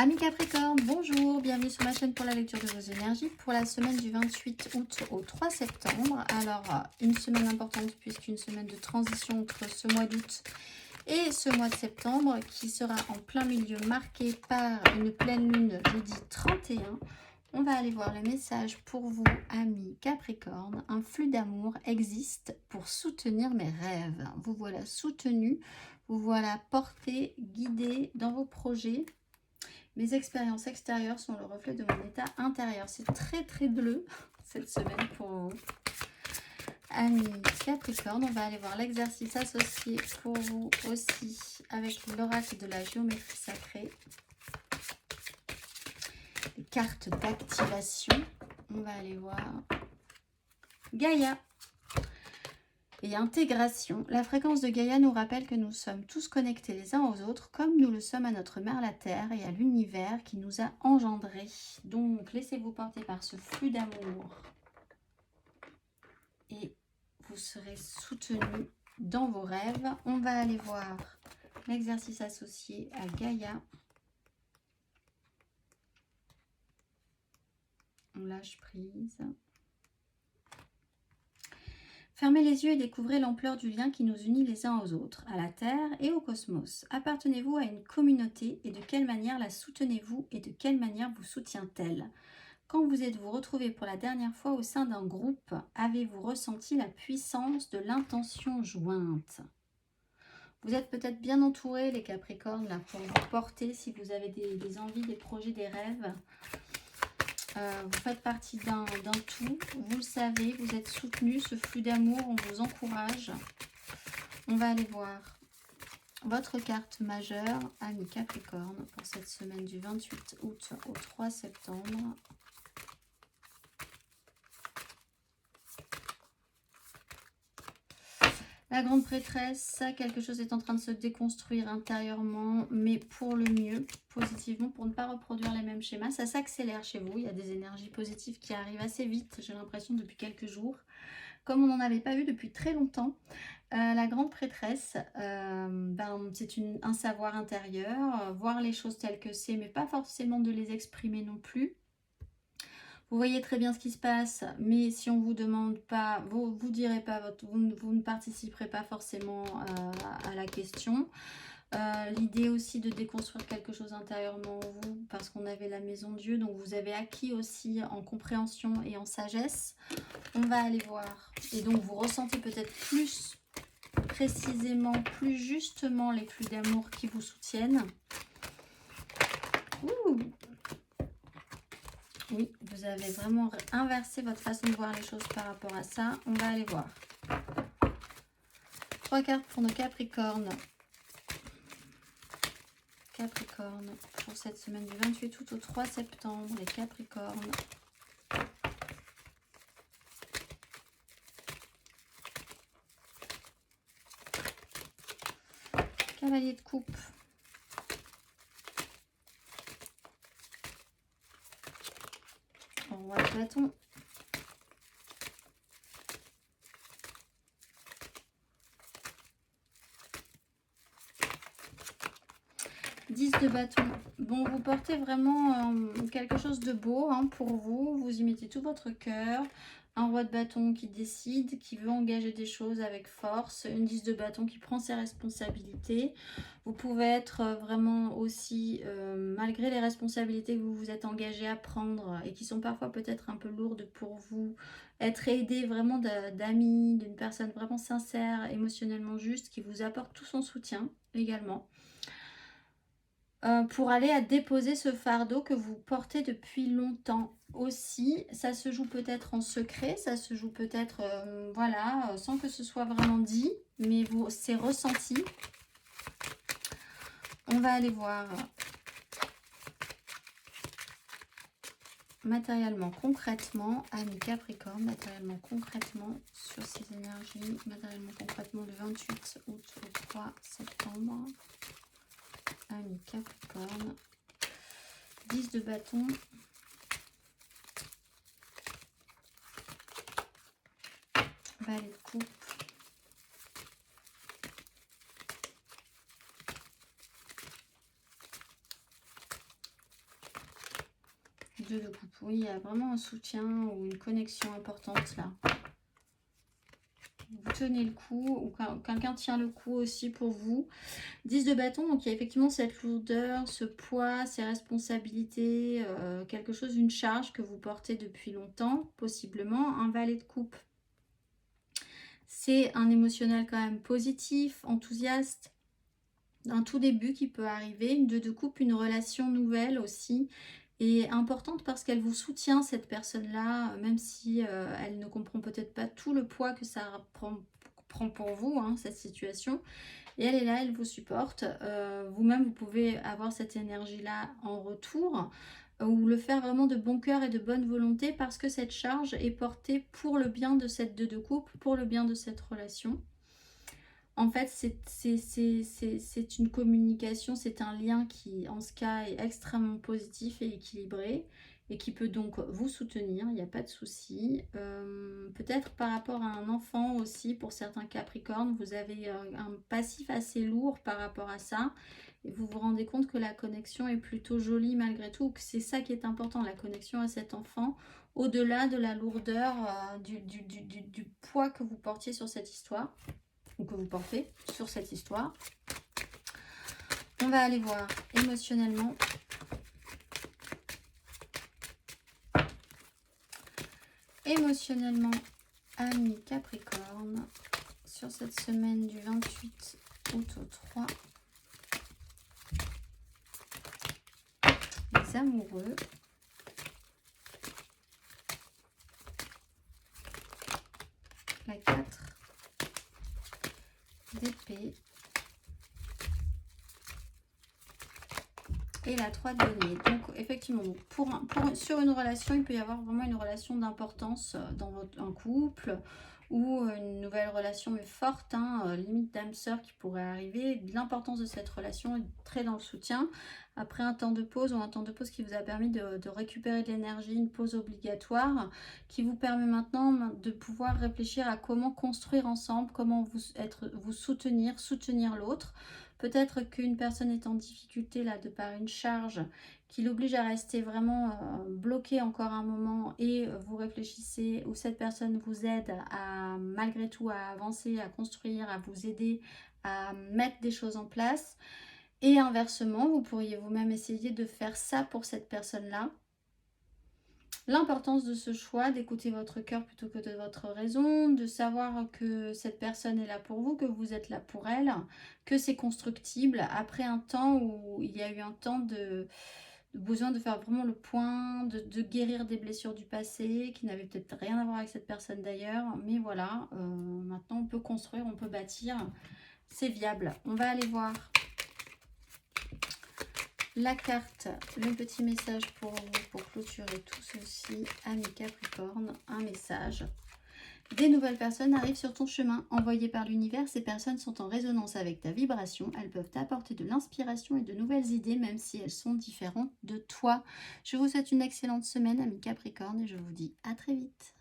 Amis Capricorne, bonjour, bienvenue sur ma chaîne pour la lecture de vos énergies pour la semaine du 28 août au 3 septembre. Alors, une semaine importante puisqu'une semaine de transition entre ce mois d'août et ce mois de septembre qui sera en plein milieu marqué par une pleine lune jeudi 31. On va aller voir le message pour vous, amis Capricorne. Un flux d'amour existe pour soutenir mes rêves. Vous voilà soutenu, vous voilà porté, guidé dans vos projets. Mes expériences extérieures sont le reflet de mon état intérieur. C'est très bleu cette semaine pour vous. Amis Capricorne, on va aller voir l'exercice associé pour vous aussi avec l'oracle de la géométrie sacrée. Les cartes d'activation. On va aller voir Gaïa. Et intégration. La fréquence de Gaïa nous rappelle que nous sommes tous connectés les uns aux autres, comme nous le sommes à notre mère la Terre et à l'univers qui nous a engendrés. Donc, laissez-vous porter par ce flux d'amour. Et vous serez soutenu dans vos rêves. On va aller voir l'exercice associé à Gaïa. On lâche prise. Fermez les yeux et découvrez l'ampleur du lien qui nous unit les uns aux autres, à la Terre et au cosmos. Appartenez-vous à une communauté et de quelle manière la soutenez-vous et de quelle manière vous soutient-elle? Quand vous êtes-vous retrouvé pour la dernière fois au sein d'un groupe, avez-vous ressenti la puissance de l'intention jointe? Vous êtes peut-être bien entourés, les Capricornes, là, pour vous porter si vous avez des envies, des projets, des rêves. Vous faites partie d'un tout, vous le savez, vous êtes soutenu, ce flux d'amour, on vous encourage. On va aller voir votre carte majeure, amis Capricorne, pour cette semaine du 28 août au 3 septembre. La grande prêtresse, quelque chose est en train de se déconstruire intérieurement, mais pour le mieux, positivement, pour ne pas reproduire les mêmes schémas. Ça s'accélère chez vous, il y a des énergies positives qui arrivent assez vite, j'ai l'impression, depuis quelques jours, comme on n'en avait pas eu depuis très longtemps. La grande prêtresse, c'est un savoir intérieur, voir les choses telles que c'est, mais pas forcément de les exprimer non plus. Vous voyez très bien ce qui se passe, mais si on vous demande pas, vous direz pas, vous ne participerez pas forcément à la question. L'idée aussi de déconstruire quelque chose intérieurement en vous, parce qu'on avait la maison Dieu, donc vous avez acquis aussi en compréhension et en sagesse. On va aller voir. Et donc vous ressentez peut-être plus précisément, plus justement les flux d'amour qui vous soutiennent. Ouh. Oui, vous avez vraiment inversé votre façon de voir les choses par rapport à ça. On va aller voir. 3 cartes pour nos Capricornes. Capricorne, pour cette semaine du 28 août au 3 septembre, les Capricornes. Cavalier de coupe. Roi de bâton. De bâton. Bon, vous portez vraiment quelque chose de beau pour vous. Vous y mettez tout votre cœur. Un roi de bâton qui décide, qui veut engager des choses avec force. Une 10 de bâton qui prend ses responsabilités. Vous pouvez être vraiment aussi, malgré les responsabilités que vous vous êtes engagé à prendre et qui sont parfois peut-être un peu lourdes pour vous, être aidé vraiment d'amis, d'une personne vraiment sincère, émotionnellement juste, qui vous apporte tout son soutien également. Pour aller à déposer ce fardeau que vous portez depuis longtemps aussi. Ça se joue peut-être en secret, ça se joue peut-être voilà, sans que ce soit vraiment dit, mais c'est ressenti. On va aller voir matériellement, concrètement, amis Capricorne, matériellement, concrètement sur ces énergies, matériellement, concrètement le 28 août au 3 septembre. Amis Capricorne, 10 de bâton, valet de coupe, 2 de coupe. Oui, il y a vraiment un soutien ou une connexion importante là. Vous tenez le coup ou quelqu'un tient le coup aussi pour vous. 10 de bâton, donc il y a effectivement cette lourdeur, ce poids, ces responsabilités, quelque chose, une charge que vous portez depuis longtemps, possiblement. Un valet de coupe, c'est un émotionnel quand même positif, enthousiaste, un tout début qui peut arriver. Une 2 de coupe, une relation nouvelle aussi, et importante parce qu'elle vous soutient, cette personne-là, même si elle ne comprend peut-être pas tout le poids que ça prend pour vous, hein, cette situation. Et elle est là, elle vous supporte. Vous-même, vous pouvez avoir cette énergie-là en retour ou le faire vraiment de bon cœur et de bonne volonté parce que cette charge est portée pour le bien de cette 2 de coupe, pour le bien de cette relation. En fait, c'est une communication, c'est un lien qui, en ce cas, est extrêmement positif et équilibré et qui peut donc vous soutenir, il n'y a pas de souci. Peut-être par rapport à un enfant aussi, pour certains Capricornes, vous avez un passif assez lourd par rapport à ça et vous vous rendez compte que la connexion est plutôt jolie malgré tout, que c'est ça qui est important, la connexion à cet enfant, au-delà de la lourdeur, du poids que vous portiez sur cette histoire ou que vous portez sur cette histoire. On va aller voir émotionnellement. Émotionnellement, amis Capricorne, sur cette semaine du 28 août au 3. Les amoureux. La 4 d'épée. Et la 3 de denier. Donc effectivement, sur une relation, il peut y avoir vraiment une relation d'importance dans un couple ou une nouvelle relation mais forte, hein, limite d'âme sœur qui pourrait arriver. L'importance de cette relation est très dans le soutien. Après un temps de pause ou un temps de pause qui vous a permis de récupérer de l'énergie, une pause obligatoire qui vous permet maintenant de pouvoir réfléchir à comment construire ensemble, comment vous soutenir l'autre. Peut-être qu'une personne est en difficulté là de par une charge qui l'oblige à rester vraiment bloqué encore un moment et vous réfléchissez ou cette personne vous aide à malgré tout à avancer, à construire, à vous aider à mettre des choses en place. Et inversement, vous pourriez vous-même essayer de faire ça pour cette personne-là. L'importance de ce choix, d'écouter votre cœur plutôt que de votre raison, de savoir que cette personne est là pour vous, que vous êtes là pour elle, que c'est constructible après un temps où il y a eu un temps de besoin de faire vraiment le point, de guérir des blessures du passé qui n'avaient peut-être rien à voir avec cette personne d'ailleurs. Mais voilà, maintenant on peut construire, on peut bâtir, c'est viable. On va aller voir la carte, le petit message pour vous, pour clôturer tout ceci. Amis Capricorne, un message. Des nouvelles personnes arrivent sur ton chemin, envoyées par l'univers. Ces personnes sont en résonance avec ta vibration. Elles peuvent t'apporter de l'inspiration et de nouvelles idées, même si elles sont différentes de toi. Je vous souhaite une excellente semaine, amis Capricorne, et je vous dis à très vite.